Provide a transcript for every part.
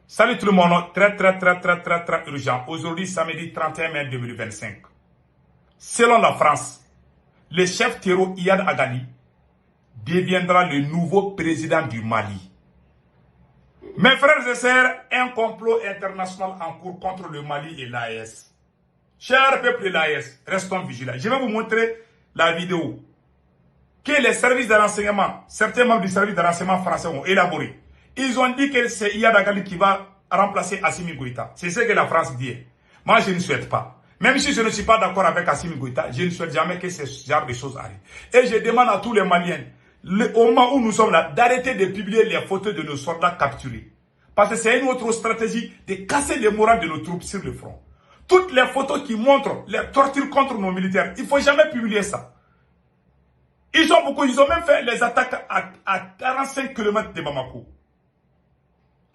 Salut tout le monde, très urgent. Aujourd'hui, samedi 31 mai 2025. Selon la France, le chef terroriste Iyad Agali deviendra le nouveau président du Mali. Mes frères et sœurs, un complot international en cours contre le Mali et l'AES. Chers peuple de l'AES, restons vigilants. Je vais vous montrer la vidéo que les services de renseignement, certains membres du service de renseignement français ont élaboré. Ils ont dit que c'est Iyad Agali qui va remplacer Assimi Goïta. C'est ce que la France dit. Moi, je ne souhaite pas. Même si je ne suis pas d'accord avec Assimi Goïta, je ne souhaite jamais que ce genre de choses arrivent. Et je demande à tous les Maliens, au moment où nous sommes là, d'arrêter de publier les photos de nos soldats capturés. Parce que c'est une autre stratégie de casser le moral de nos troupes sur le front. Toutes les photos qui montrent les tortures contre nos militaires, il ne faut jamais publier ça. Ils ont même fait les attaques à 45 km de Bamako.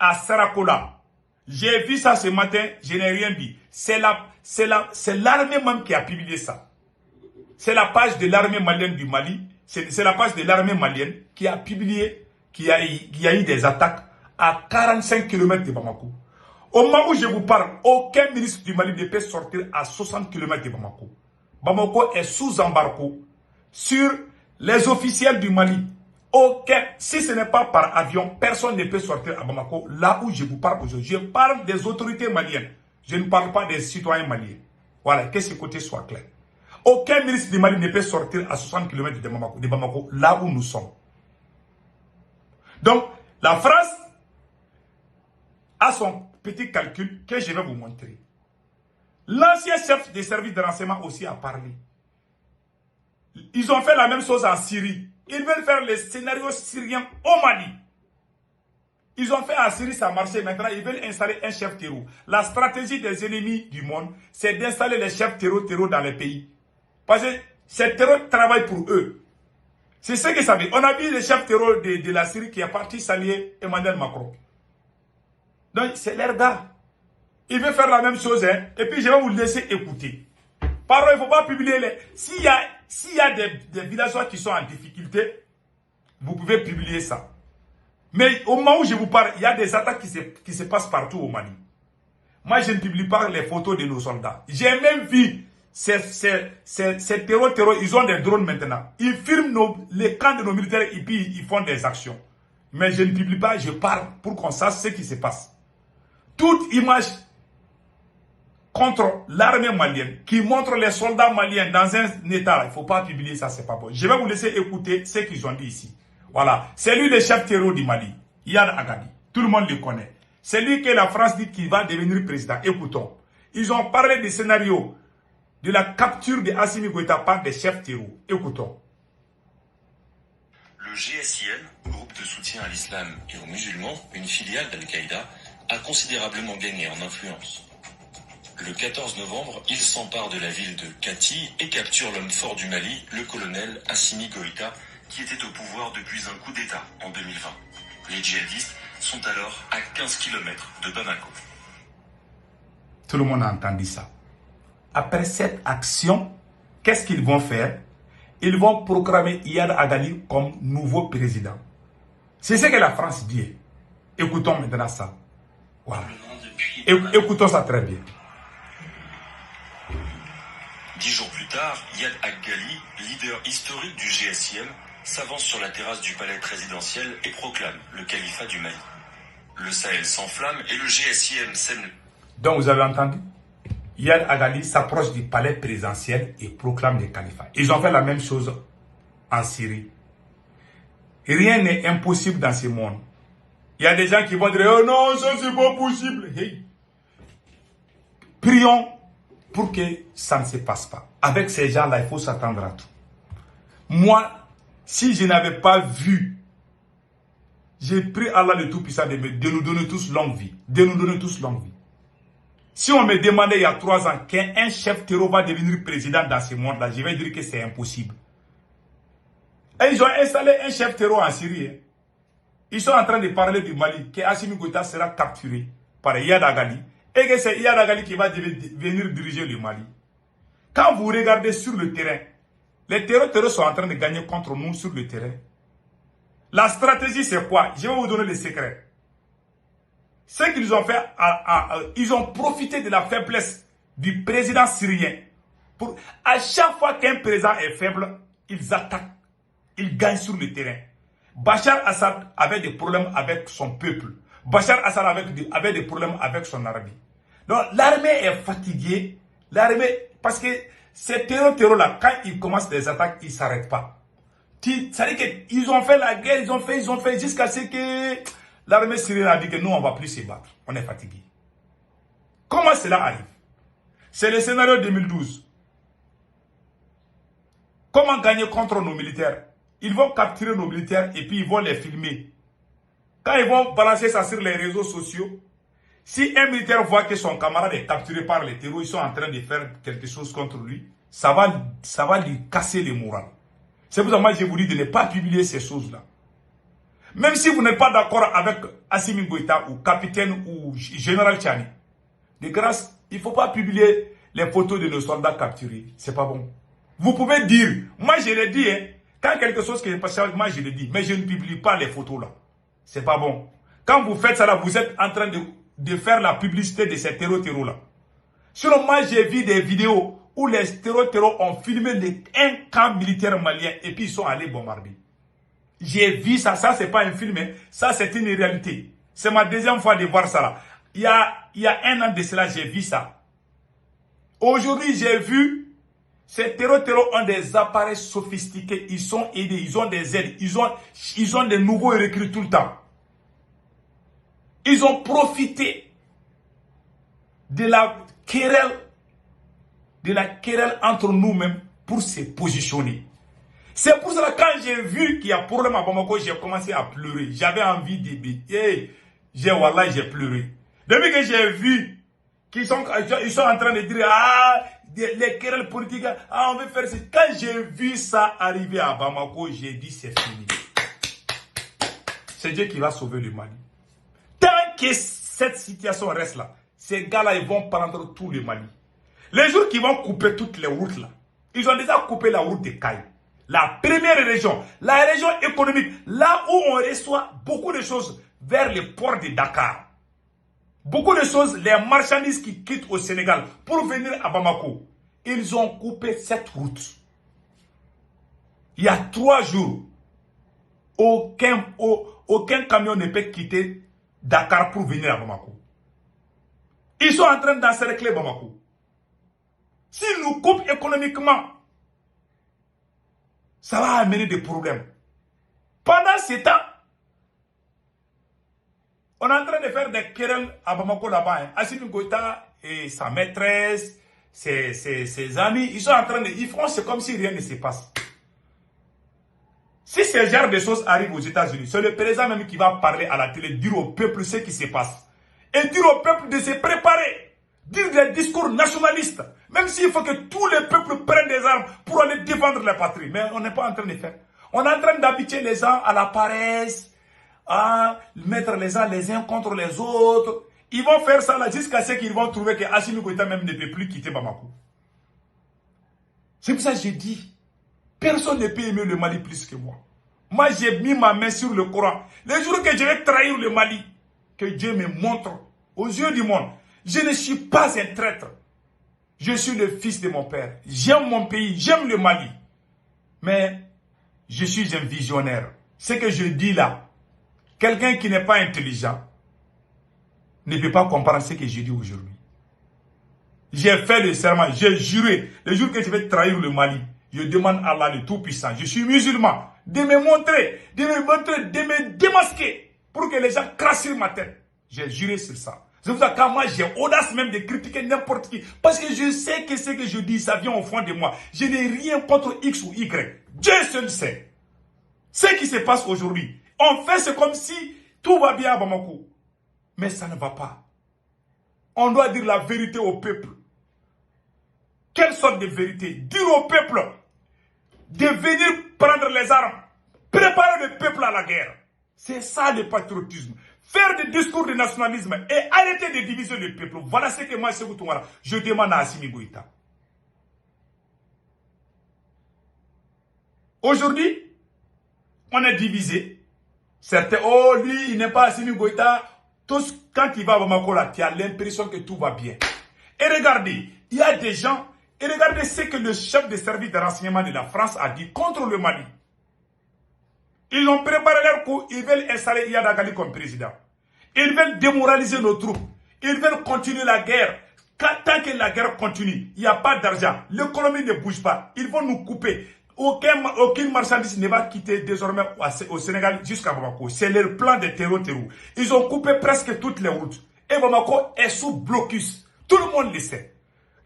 À Sarakola. J'ai vu ça ce matin, je n'ai rien dit. C'est l'armée même qui a publié ça. C'est la page de l'armée malienne du Mali. C'est la page de l'armée malienne qui a publié qu'il y a eu des attaques à 45 km de Bamako. Au moment où je vous parle, aucun ministre du Mali ne peut sortir à 60 km de Bamako. Bamako est sous embargo sur les officiels du Mali. Si ce n'est pas par avion, personne ne peut sortir à Bamako, là où je vous parle aujourd'hui. Je parle des autorités maliennes. Je ne parle pas des citoyens maliens. Voilà, que ce côté soit clair. Aucun ministre du Mali ne peut sortir à 60 km de Bamako, là où nous sommes. Donc, la France a son petit calcul que je vais vous montrer. L'ancien chef des services de renseignement aussi a parlé. Ils ont fait la même chose en Syrie. Ils veulent faire le scénario syrien au Mali. Ils ont fait en Syrie, ça a marché. Maintenant, ils veulent installer un chef terror. La stratégie des ennemis du monde, c'est d'installer les chefs terror dans les pays. Parce que ces terror travaillent pour eux. C'est ce qu'ils savent. On a vu le chef terror de la Syrie qui est parti saluer Emmanuel Macron. Donc, c'est leur gars. Ils veulent faire la même chose. Hein. Et puis, je vais vous laisser écouter. Par contre, il ne faut pas publier les... S'il y a des villageois qui sont en difficulté, vous pouvez publier ça. Mais au moment où je vous parle, il y a des attaques qui se passent partout au Mali. Moi, je ne publie pas les photos de nos soldats. J'ai même vu ces terror, ils ont des drones maintenant. Ils filment les camps de nos militaires et puis ils font des actions. Mais je ne publie pas, je parle pour qu'on sache ce qui se passe. Toute image contre l'armée malienne, qui montre les soldats maliens dans un état, il ne faut pas publier ça, c'est pas bon. Je vais vous laisser écouter ce qu'ils ont dit ici. Voilà, c'est lui le chef terroriste du Mali, Iyad Agali. Tout le monde le connaît. C'est lui que la France dit qu'il va devenir président. Écoutons. Ils ont parlé du scénario de la capture de Assimi Goïta par des chefs terroristes. Écoutons. Le GSIM, groupe de soutien à l'islam et aux musulmans, une filiale d'Al-Qaïda, a considérablement gagné en influence. Le 14 novembre, il s'empare de la ville de Kati et capture l'homme fort du Mali, le colonel Assimi Goïta, qui était au pouvoir depuis un coup d'État en 2020. Les djihadistes sont alors à 15 km de Bamako. Tout le monde a entendu ça. Après cette action, qu'est-ce qu'ils vont faire? Ils vont proclamer Iyad Agali comme nouveau président. C'est ce que la France dit. Écoutons maintenant ça. Voilà. Écoutons ça très bien. 10 jours plus tard, Iyad Agali, leader historique du GSIM, s'avance sur la terrasse du palais présidentiel et proclame le califat du Mali. Le Sahel s'enflamme et le GSIM sème... Donc vous avez entendu? Iyad Agali s'approche du palais présidentiel et proclame le califat. Ils ont fait la même chose en Syrie. Rien n'est impossible dans ce monde. Il y a des gens qui vont dire « Oh non, ça c'est pas possible ». Hey. Prions pour que ça ne se passe pas. Avec ces gens-là, il faut s'attendre à tout. Moi, si je n'avais pas vu, j'ai prié Allah le Tout-Puissant de nous donner tous longue vie. De nous donner tous longue vie. Si on me demandait il y a 3 ans qu'un chef terror va devenir président dans ce monde-là, je vais dire que c'est impossible. Et ils ont installé un chef terror en Syrie. Ils sont en train de parler du Mali, que Assimi Goïta sera capturé par Iyad Agali. Et que c'est Iyad Agali qui va venir diriger le Mali. Quand vous regardez sur le terrain, les terroristes sont en train de gagner contre nous sur le terrain. La stratégie c'est quoi? Je vais vous donner le secret. Ce qu'ils ont fait, ils ont profité de la faiblesse du président syrien. À chaque fois qu'un président est faible, ils attaquent, ils gagnent sur le terrain. Bachar Assad avait des problèmes avec son peuple. Bachar Assad avait des problèmes avec son armée. Donc l'armée est fatiguée. L'armée, parce que ces terror-là, quand ils commencent des attaques, ils ne s'arrêtent pas. C'est-à-dire qu'ils ont fait la guerre, ils ont fait jusqu'à ce que l'armée syrienne a dit que nous, on ne va plus se battre. On est fatigué. Comment cela arrive? C'est le scénario 2012. Comment gagner contre nos militaires? Ils vont capturer nos militaires et puis ils vont les filmer. Quand ils vont balancer ça sur les réseaux sociaux, si un militaire voit que son camarade est capturé par les terroristes, ils sont en train de faire quelque chose contre lui, ça va lui casser le moral. C'est pour ça que moi je vous dis de ne pas publier ces choses-là. Même si vous n'êtes pas d'accord avec Assimi Goïta ou capitaine ou général Tchani, de grâce, il ne faut pas publier les photos de nos soldats capturés. C'est pas bon. Vous pouvez dire, moi je l'ai dit, hein, quand quelque chose qui est passé, moi je le dis, mais je ne publie pas les photos là. C'est pas bon. Quand vous faites ça là, vous êtes en train de faire la publicité de ces terror là. Sinon, moi j'ai vu des vidéos où les terror ont filmé un camp militaire malien et puis ils sont allés bombarder. J'ai vu ça, ça c'est pas un film, hein. Ça c'est une réalité. C'est ma deuxième fois de voir ça là. Il y a un an de cela, j'ai vu ça. Aujourd'hui, j'ai vu ces terror ont des appareils sophistiqués, ils sont aidés, ils ont des aides, ils ont des nouveaux recrues tout le temps. Ils ont profité de la querelle entre nous-mêmes pour se positionner. C'est pour cela que quand j'ai vu qu'il y a problème à Bamako, j'ai commencé à pleurer. J'avais envie de... j'ai pleuré. Depuis que j'ai vu qu'ils sont en train de dire, les querelles politiques, on veut faire ça. Quand j'ai vu ça arriver à Bamako, j'ai dit c'est fini. C'est Dieu qui va sauver le Mali. Tant que cette situation reste là, ces gars-là, ils vont prendre tout le Mali. Les jours qu'ils vont couper toutes les routes là, ils ont déjà coupé la route de Caille. La première région, la région économique, là où on reçoit beaucoup de choses vers le port de Dakar. Beaucoup de choses, les marchandises qui quittent au Sénégal pour venir à Bamako, ils ont coupé cette route. Il y a 3 jours, aucun camion ne peut quitter Dakar pour venir à Bamako. Ils sont en train d'encercler Bamako. S'ils nous coupent économiquement, ça va amener des problèmes. Pendant ce temps, on est en train de faire des querelles à Bamako là-bas. Hein. Assimi Goïta et sa maîtresse, ses amis, ils sont en train de... Ils font c'est comme si rien ne se passe. Si ce genre de choses arrivent aux États-Unis, c'est le président même qui va parler à la télé, dire au peuple ce qui se passe. Et dire au peuple de se préparer. Dire des discours nationalistes. Même s'il faut que tous les peuples prennent des armes pour aller défendre la patrie. Mais on n'est pas en train de faire. On est en train d'habituer les gens à la paresse, à mettre les uns les uns contre les autres. Ils vont faire ça là jusqu'à ce qu'ils vont trouver que Assimi Goïta même ne peut plus quitter Bamako. C'est pour ça que j'ai dit, personne ne peut aimer le Mali plus que moi. Moi, j'ai mis ma main sur le Coran. Les jours que je vais trahir le Mali, que Dieu me montre aux yeux du monde, je ne suis pas un traître. Je suis le fils de mon père. J'aime mon pays, j'aime le Mali. Mais je suis un visionnaire. Ce que je dis là, quelqu'un qui n'est pas intelligent ne peut pas comprendre ce que je dis aujourd'hui. J'ai fait le serment, j'ai juré, le jour que je vais trahir le Mali, je demande à Allah le Tout-Puissant, je suis musulman, de me montrer, de me démasquer, pour que les gens crachent sur ma tête. J'ai juré sur ça. C'est pour ça que moi j'ai audace même de critiquer n'importe qui. Parce que je sais que ce que je dis, ça vient au fond de moi. Je n'ai rien contre X ou Y. Dieu seul sait. Ce qui se passe aujourd'hui, on fait c'est comme si tout va bien à Bamako. Mais ça ne va pas. On doit dire la vérité au peuple. Quelle sorte de vérité? Dire au peuple de venir prendre les armes. Préparer le peuple à la guerre. C'est ça le patriotisme. Faire des discours de nationalisme et arrêter de diviser le peuple. Voilà ce que moi, je demande à Assimi Goïta. Aujourd'hui, on est divisé. Certains, oh lui, il n'est pas Assimi Goïta. Tous, quand il va à Bamako, là, tu as l'impression que tout va bien. Et regardez, il y a des gens, et regardez ce que le chef de service de renseignement de la France a dit contre le Mali. Ils ont préparé leur coup, ils veulent installer Iyad Agali comme président. Ils veulent démoraliser nos troupes. Ils veulent continuer la guerre. Tant que la guerre continue, il n'y a pas d'argent. L'économie ne bouge pas. Ils vont nous couper. Aucune marchandise ne va quitter désormais au Sénégal jusqu'à Bamako. C'est leur plan de terreau. Ils ont coupé presque toutes les routes. Et Bamako est sous blocus. Tout le monde le sait.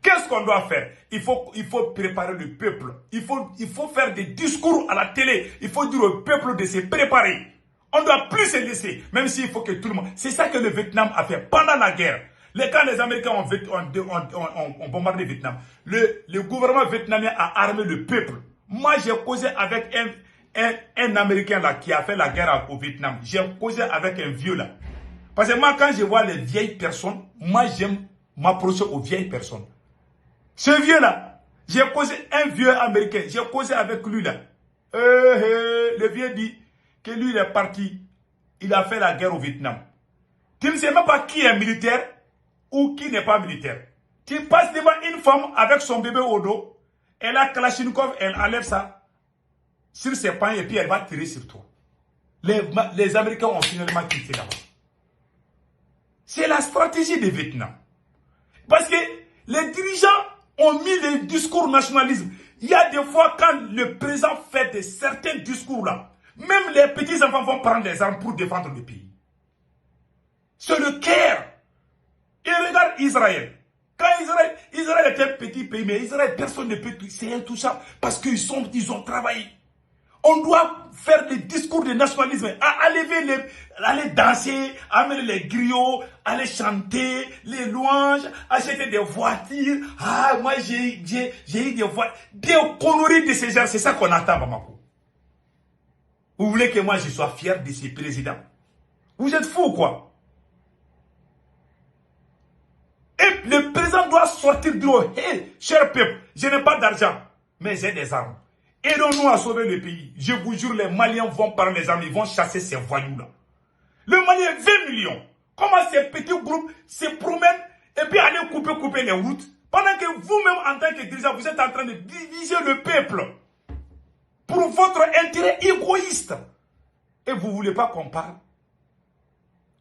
Qu'est-ce qu'on doit faire? Il faut préparer le peuple. Il faut faire des discours à la télé. Il faut dire au peuple de se préparer. On ne doit plus se laisser, même s'il faut que tout le monde... C'est ça que le Vietnam a fait pendant la guerre. Quand les Américains ont bombardé le Vietnam, le gouvernement vietnamien a armé le peuple. Moi, j'ai causé avec un Américain là qui a fait la guerre au Vietnam. J'ai causé avec un vieux là. Parce que moi, quand je vois les vieilles personnes, moi, j'aime m'approcher aux vieilles personnes. Ce vieux là, j'ai causé un vieux Américain. J'ai causé avec lui là. Le vieux dit que lui, il est parti. Il a fait la guerre au Vietnam. Tu ne sais même pas qui est militaire ou qui n'est pas militaire. Tu passes devant une femme avec son bébé au dos. Elle a Kalachnikov, elle enlève ça sur ses pans et puis elle va tirer sur toi. Les Américains ont finalement quitté là-bas. C'est la stratégie du Vietnam. Parce que les dirigeants ont mis le discours nationalisme. Il y a des fois quand le président fait de certains discours là, même les petits enfants vont prendre des armes pour défendre le pays. C'est le Caire. Et regarde Israël. Quand Israël est un petit pays, mais Israël, personne ne peut, c'est intouchable parce qu'ils ont travaillé. On doit faire des discours de nationalisme, aller danser, amener les griots, aller chanter les louanges, acheter des voitures. Ah, moi j'ai eu des voitures, des conneries de ces gens, c'est ça qu'on attend, Bamako. Vous voulez que moi je sois fier de ces présidents? Vous êtes fous, quoi? Et le président doit sortir du lot. Hey, cher peuple, je n'ai pas d'argent, mais j'ai des armes. Aidons-nous à sauver le pays. Je vous jure, les Maliens vont prendre les armes, ils vont chasser ces voyous-là. Le Mali est 20 millions. Comment ces petits groupes se promènent et puis aller couper les routes, pendant que vous-même, en tant que dirigeant, vous êtes en train de diviser le peuple pour votre intérêt égoïste. Et vous ne voulez pas qu'on parle?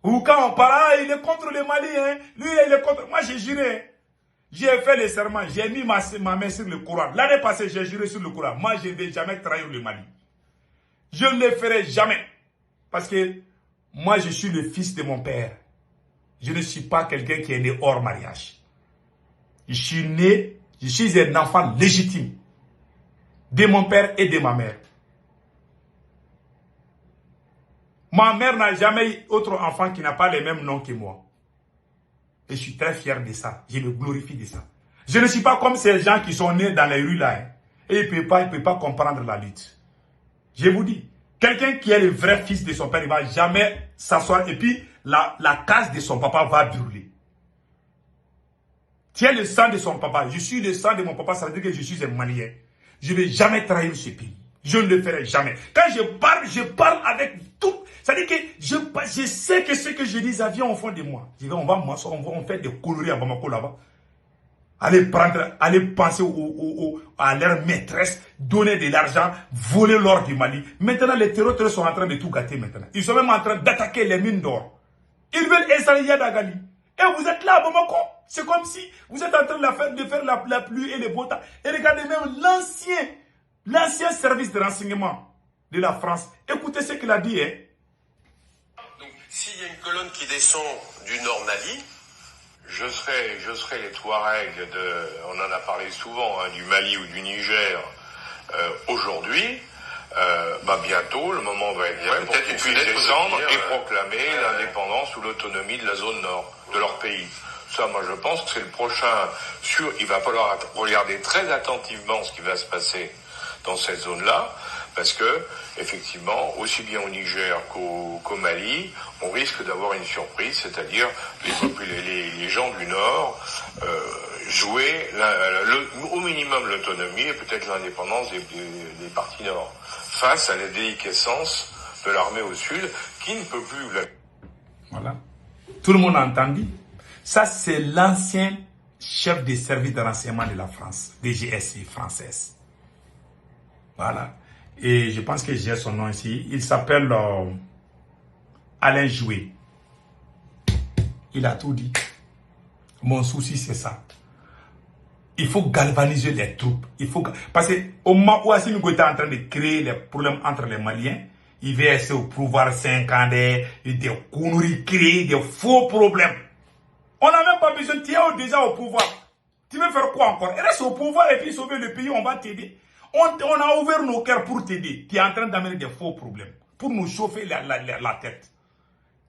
Ou quand on parle, il est contre le Mali, hein. Lui, il est contre... Moi, j'ai juré. J'ai fait le serment. J'ai mis ma main sur le Coran. L'année passée, j'ai juré sur le Coran. Moi, je ne vais jamais trahir le Mali. Je ne le ferai jamais. Parce que moi, je suis le fils de mon père. Je ne suis pas quelqu'un qui est né hors mariage. Je suis un enfant légitime de mon père et de ma mère. Ma mère n'a jamais eu autre enfant qui n'a pas les mêmes noms que moi. Et je suis très fier de ça. Je me glorifie de ça. Je ne suis pas comme ces gens qui sont nés dans les rues là. Hein, et ils ne peuvent pas comprendre la lutte. Je vous dis, quelqu'un qui est le vrai fils de son père, il ne va jamais s'asseoir et puis la case de son papa va brûler. Tu es le sang de son papa. Je suis le sang de mon papa, ça veut dire que je suis un Malien. Je ne vais jamais trahir ce pays. Je ne le ferai jamais. Quand je parle avec tout. Ça veut dire que je sais que ce que je dis, ça vient au fond de moi. On va faire des conneries à Bamako là-bas. Aller penser à leur maîtresse, donner de l'argent, voler l'or du Mali. Maintenant, les terroristes sont en train de tout gâter maintenant. Ils sont même en train d'attaquer les mines d'or. Ils veulent installer Iyad Agali. Et vous êtes là à Bamako. C'est comme si vous êtes en train de faire la pluie et le beau temps. Et regardez même l'ancien service de renseignement de la France. Écoutez ce qu'il a dit. Hein. Donc, s'il y a une colonne qui descend du Nord Mali, je serai les Touaregs on en a parlé souvent, hein, du Mali ou du Niger aujourd'hui. Bientôt, le moment va être prêt pour qu'ils puissent descendre et proclamer l'indépendance ou l'autonomie de la zone nord de leur pays. Ça, moi, je pense que c'est le prochain. Il va falloir regarder très attentivement ce qui va se passer dans cette zone-là, parce que, effectivement, aussi bien au Niger qu'au Mali, on risque d'avoir une surprise, c'est-à-dire les gens du Nord jouer au minimum l'autonomie et peut-être l'indépendance des parties Nord, face à la déliquescence de l'armée au Sud, qui ne peut plus... Voilà. Tout le monde a entendu. Ça, c'est l'ancien chef des services de renseignement de la France, DGSI française. Voilà. Et je pense que j'ai son nom ici. Il s'appelle Alain Joué. Il a tout dit. Mon souci, c'est ça. Il faut galvaniser les troupes. Parce qu'au moment où Assimi Goïta est en train de créer les problèmes entre les Maliens, il va essayer au pouvoir 5 ans, des conneries, créer des faux problèmes. On n'a même pas besoin, tu es déjà au pouvoir. Tu veux faire quoi encore? Reste au pouvoir et puis sauver le pays, on va t'aider. On a ouvert nos cœurs pour t'aider. Tu es en train d'amener des faux problèmes, pour nous chauffer la tête.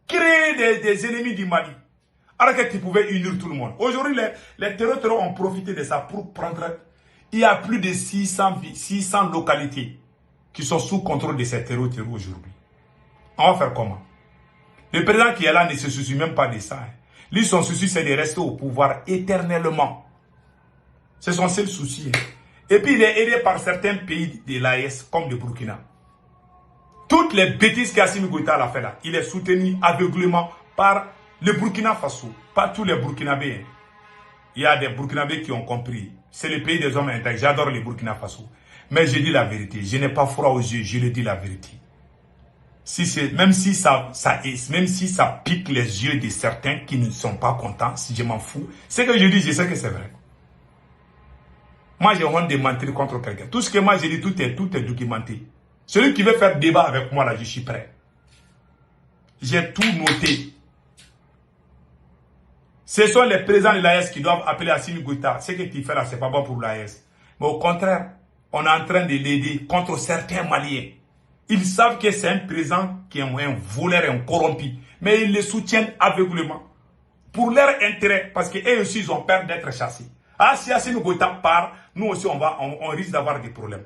Créer des ennemis du Mali. Alors que tu pouvais unir tout le monde. Aujourd'hui, les terroristes ont profité de ça pour prendre... Il y a plus de 600 localités qui sont sous contrôle de ces terroristes aujourd'hui. On va faire comment? Le président qui est là ne se soucie même pas de ça. Lui, son souci, c'est de rester au pouvoir éternellement. C'est son seul souci. Et puis, il est aidé par certains pays de l'AES, comme le Burkina. Toutes les bêtises qu'Assimi Goïta a fait là, il est soutenu aveuglément par le Burkina Faso. Pas tous les Burkinabés. Il y a des Burkinabés qui ont compris. C'est le pays des hommes intègres. J'adore les Burkina Faso. Mais je dis la vérité. Je n'ai pas froid aux yeux. Je le dis la vérité. Même si ça pique les yeux de certains qui ne sont pas contents, si je m'en fous, ce que je dis, je sais que c'est vrai. Moi, j'ai honte de mentir contre quelqu'un. Tout ce que moi, je dis, tout est documenté. Celui qui veut faire débat avec moi, là, je suis prêt. J'ai tout noté. Ce sont les présidents de l'AES qui doivent appeler Assimi Goïta. Ce que tu fais là, c'est pas bon pour l'AES. Mais au contraire, on est en train de l'aider contre certains Maliens. Ils savent que c'est un président qui est un voleur, un corrompu. Mais ils le soutiennent aveuglément. Pour leur intérêt, parce qu'eux aussi, ils ont peur d'être chassés. Ah, si Assimi Goïta part, nous aussi, on risque d'avoir des problèmes.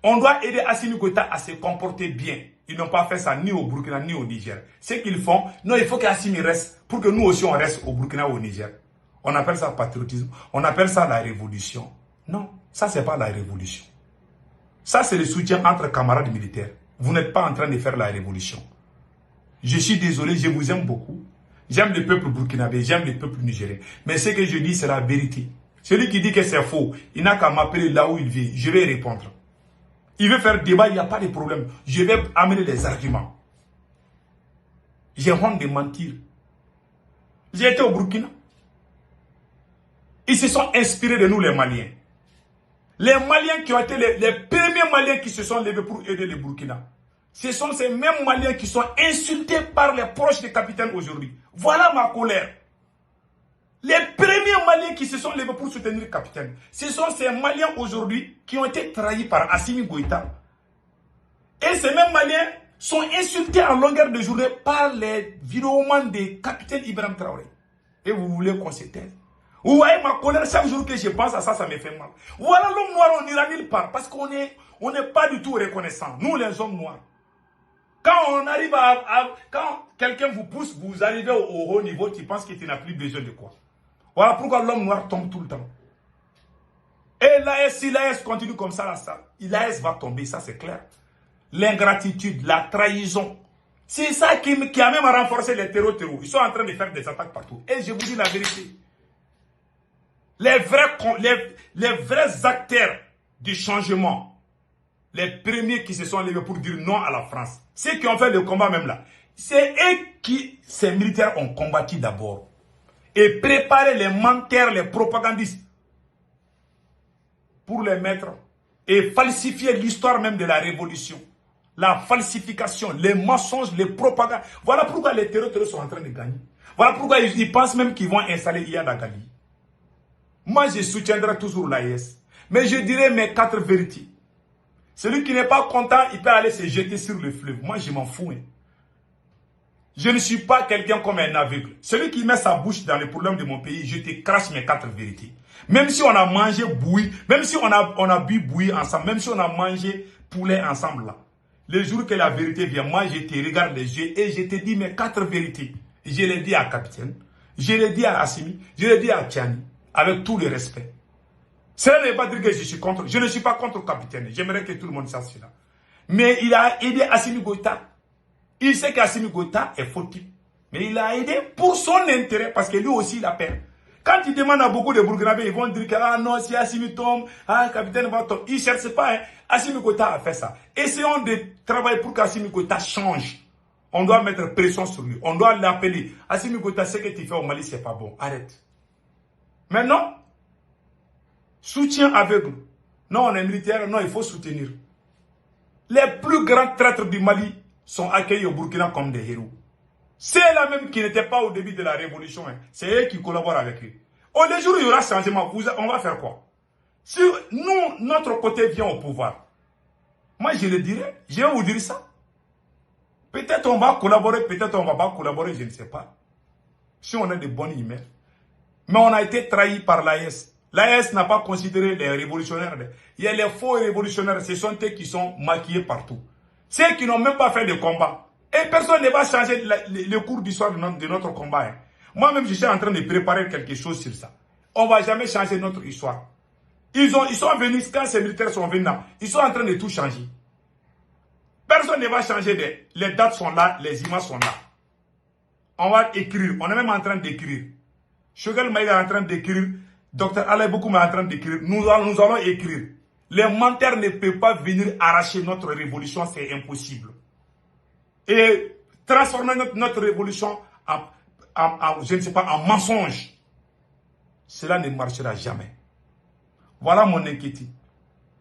On doit aider Assimi Goïta à se comporter bien. Ils n'ont pas fait ça ni au Burkina, ni au Niger. Ce qu'ils font, non, il faut qu'Assimi reste pour que nous aussi, on reste au Burkina ou au Niger. On appelle ça patriotisme. On appelle ça la révolution. Non, ça, c'est pas la révolution. Ça, c'est le soutien entre camarades militaires. Vous n'êtes pas en train de faire la révolution. Je suis désolé, je vous aime beaucoup. J'aime le peuple burkinabé, j'aime le peuple nigérien. Mais ce que je dis, c'est la vérité. Celui qui dit que c'est faux, il n'a qu'à m'appeler là où il vit. Je vais répondre. Il veut faire débat, il n'y a pas de problème. Je vais amener des arguments. J'ai honte de mentir. J'ai été au Burkina. Ils se sont inspirés de nous, les Maliens. Les Maliens qui ont été les premiers Maliens qui se sont levés pour aider les Burkina. Ce sont ces mêmes Maliens qui sont insultés par les proches des capitaines aujourd'hui. Voilà ma colère. Les premiers Maliens qui se sont levés pour soutenir le capitaine, ce sont ces Maliens aujourd'hui qui ont été trahis par Assimi Goïta. Et ces mêmes Maliens sont insultés en longueur de journée par les vidéomans des capitaines Ibrahim Traoré. Et vous voulez qu'on se taise? Vous voyez ma colère, chaque jour que je pense à ça, ça me fait mal. Voilà l'homme noir, on n'ira nulle part parce qu'on n'est pas du tout reconnaissant. Nous, les hommes noirs. Quand on arrive quand quelqu'un vous pousse, vous arrivez au haut niveau, tu penses que tu n'as plus besoin de quoi. Voilà pourquoi l'homme noir tombe tout le temps. Et l'AS, si l'AS continue comme ça, l'AS va tomber, ça c'est clair. L'ingratitude, la trahison. C'est ça qui a même renforcé les terroristes. Ils sont en train de faire des attaques partout. Et je vous dis la vérité. Les vrais acteurs du changement, les premiers qui se sont levés pour dire non à la France, ceux qui ont fait le combat même là, c'est eux qui, ces militaires, ont combattu d'abord. Et préparé les menteurs, les propagandistes, pour les mettre et falsifier l'histoire même de la révolution. La falsification, les mensonges, les propagandes. Voilà pourquoi les terroristes sont en train de gagner. Voilà pourquoi ils pensent même qu'ils vont installer Iyad Agali. Moi, je soutiendrai toujours l'AES. Mais je dirai mes 4 vérités. Celui qui n'est pas content, il peut aller se jeter sur le fleuve. Moi, je m'en fous. Je ne suis pas quelqu'un comme un aveugle. Celui qui met sa bouche dans les problèmes de mon pays, je te crache mes 4 vérités. Même si on a mangé bouilli, même si on a bu bouilli ensemble, même si on a mangé poulet ensemble là. Le jour que la vérité vient, moi, je te regarde les yeux et je te dis mes 4 vérités. Je l'ai dit à Capitaine, je l'ai dit à Assimi, je l'ai dit à Tchani. Avec tout le respect. Cela ne veut pas dire que je suis contre. Je ne suis pas contre le capitaine. J'aimerais que tout le monde sache cela. Mais il a aidé Assimi Goïta. Il sait qu'Assimi Goïta est fautif. Mais il a aidé pour son intérêt, parce que lui aussi, il a peur. Quand il demande à beaucoup de Burkinabés, ils vont dire que, ah non, si Assimi tombe, ah, capitaine va tomber. Ils ne cherchent pas, hein. Assimi Goïta a fait ça. Essayons de travailler pour qu'Assimi Goïta change. On doit mettre pression sur lui. On doit l'appeler. Assimi Goïta, ce que tu fais au Mali, c'est pas bon. Arrête. Maintenant, soutien aveugle. Non, on est militaire. Non, il faut soutenir. Les plus grands traîtres du Mali sont accueillis au Burkina comme des héros. C'est là même qui n'étaient pas au début de la révolution. Hein. C'est eux qui collaborent avec eux. Oh, les jours où il y aura changement, on va faire quoi? Si nous, notre côté vient au pouvoir, moi je le dirais, je vais vous dire ça. Peut-être on va collaborer, peut-être on ne va pas collaborer, je ne sais pas. Si on a de bonnes emails. Mais on a été trahi par l'AES. L'AES n'a pas considéré les révolutionnaires. Il y a les faux révolutionnaires, ce sont eux qui sont maquillés partout. Ceux qui n'ont même pas fait de combat. Et personne ne va changer le cours d'histoire de notre combat. Hein. Moi-même, je suis en train de préparer quelque chose sur ça. On ne va jamais changer notre histoire. Ils sont venus, quand ces militaires sont venus là, ils sont en train de tout changer. Personne ne va changer. Les dates sont là, les images sont là. On va écrire. On est même en train d'écrire. Choguel Maïga est en train d'écrire. Dr Alain Bokoum est en train d'écrire. Nous allons écrire. Les menteurs ne peuvent pas venir arracher notre révolution. C'est impossible. Et transformer notre révolution je ne sais pas, en mensonge. Cela ne marchera jamais. Voilà mon inquiétude.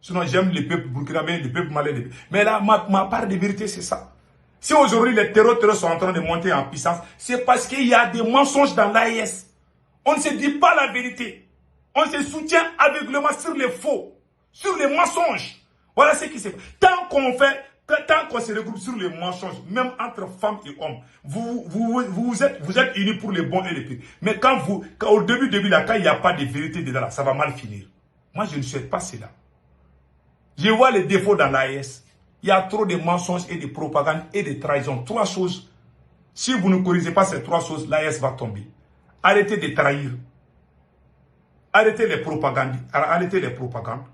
Sinon, j'aime le peuple burkinabé, le peuple malais. Mais là, ma part de vérité, c'est ça. Si aujourd'hui les terroristes sont en train de monter en puissance, c'est parce qu'il y a des mensonges dans l'AES. On ne se dit pas la vérité. On se soutient aveuglément sur les faux, sur les mensonges. Voilà ce qui se passe. Tant qu'on se regroupe sur les mensonges, même entre femmes et hommes, vous êtes unis pour les bons et les pires. Mais au début là, quand il n'y a pas de vérité dedans, ça va mal finir. Moi, je ne souhaite pas cela. Je vois les défauts dans l'AES. Il y a trop de mensonges et de propagande et de trahison. 3 choses. Si vous ne corrigez pas ces 3 choses, l'AES va tomber. Arrêtez de trahir. Arrêtez les propagandes. Arrêtez les propagandes.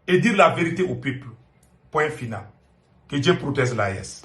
Et dire la vérité au peuple. Point final. Que Dieu protège l'AES.